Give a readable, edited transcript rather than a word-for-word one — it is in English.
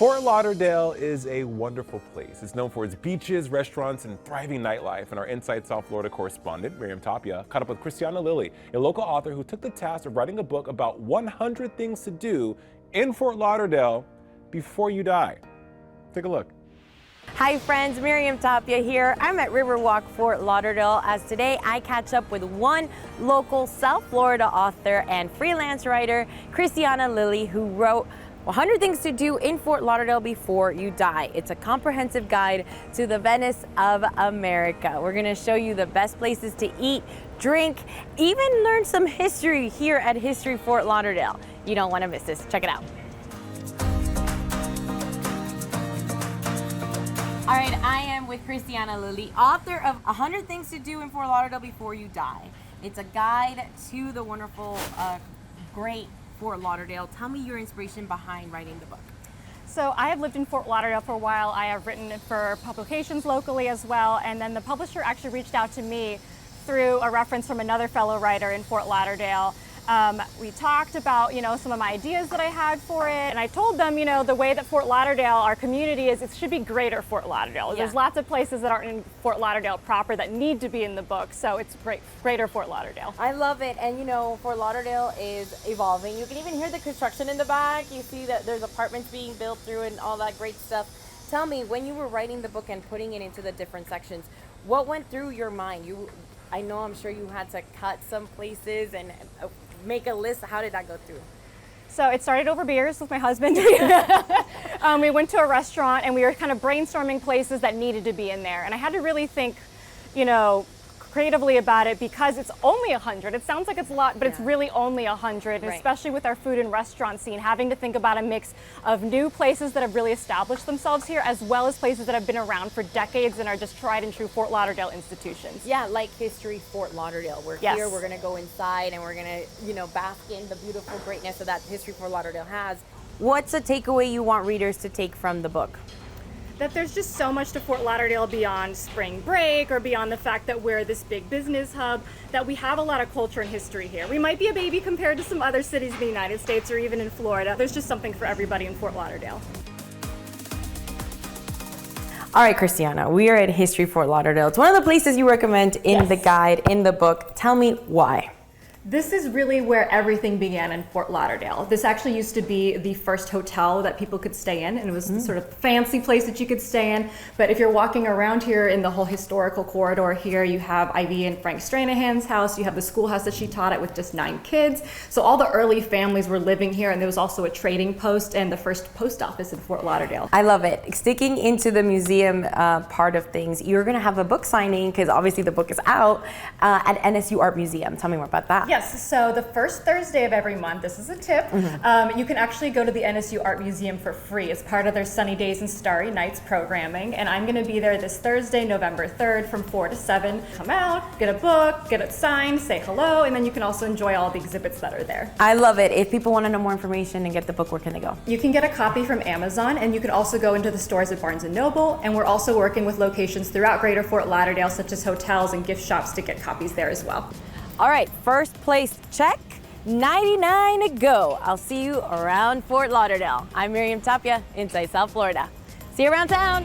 Fort Lauderdale is a wonderful place. It's known for its beaches, restaurants, and thriving nightlife. And our Inside South Florida correspondent, Miriam Tapia, caught up with Christiana Lilly, a local author who took the task of writing a book about 100 things to do in Fort Lauderdale before you die. Take a look. Hi friends, Miriam Tapia here. I'm at Riverwalk, Fort Lauderdale, as today I catch up with one local South Florida author and freelance writer, Christiana Lilly, who wrote 100 Things to Do in Fort Lauderdale Before You Die. It's a comprehensive guide to the Venice of America. We're gonna show you the best places to eat, drink, even learn some history here at History Fort Lauderdale. You don't wanna miss this, check it out. All right, I am with Christiana Lilly, author of 100 Things to Do in Fort Lauderdale Before You Die. It's a guide to the wonderful, great Fort Lauderdale. Tell me your inspiration behind writing the book. So I have lived in Fort Lauderdale for a while. I have written for publications locally as well, and then the publisher actually reached out to me through a reference from another fellow writer in Fort Lauderdale. We talked about, some of my ideas that I had for it, and I told them, the way that Fort Lauderdale, our community is, it should be greater Fort Lauderdale. Yeah. There's lots of places that aren't in Fort Lauderdale proper that need to be in the book, so it's greater Fort Lauderdale. I love it, and Fort Lauderdale is evolving. You can even hear the construction in the back. You see that there's apartments being built through and all that great stuff. Tell me, when you were writing the book and putting it into the different sections, what went through your mind? I'm sure you had to cut some places and make a list. How did that go through? So it started over beers with my husband. We went to a restaurant and we were kind of brainstorming places that needed to be in there. And I had to really think, creatively about it because it's only 100. It sounds like it's a lot, but it's really only 100, right. Especially with our food and restaurant scene, having to think about a mix of new places that have really established themselves here, as well as places that have been around for decades and are just tried and true Fort Lauderdale institutions. Yeah, like History Fort Lauderdale. We're here, we're gonna go inside and we're gonna, bask in the beautiful greatness that History Fort Lauderdale has. What's a takeaway you want readers to take from the book? That there's just so much to Fort Lauderdale beyond spring break or beyond the fact that we're this big business hub, that we have a lot of culture and history here. We might be a baby compared to some other cities in the United States or even in Florida. There's just something for everybody in Fort Lauderdale. All right, Christiana, we are at History Fort Lauderdale. It's one of the places you recommend in the guide, in the book. Tell me why. This is really where everything began in Fort Lauderdale. This actually used to be the first hotel that people could stay in, and it was the sort of fancy place that you could stay in. But if you're walking around here in the whole historical corridor here, you have Ivy and Frank Stranahan's house, you have the schoolhouse that she taught at with just 9 kids. So all the early families were living here, and there was also a trading post and the first post office in Fort Lauderdale. I love it. Sticking into the museum part of things, you're gonna have a book signing, because obviously the book is out, at NSU Art Museum. Tell me more about that. Yes, so the first Thursday of every month, this is a tip, you can actually go to the NSU Art Museum for free as part of their Sunny Days and Starry Nights programming, and I'm going to be there this Thursday, November 3rd from 4 to 7. Come out, get a book, get it signed, say hello, and then you can also enjoy all the exhibits that are there. I love it. If people want to know more information and get the book, where can they go? You can get a copy from Amazon, and you can also go into the stores at Barnes & Noble, and we're also working with locations throughout Greater Fort Lauderdale, such as hotels and gift shops, to get copies there as well. All right, first place check, 99 to go. I'll see you around Fort Lauderdale. I'm Miriam Tapia, Inside South Florida. See you around town.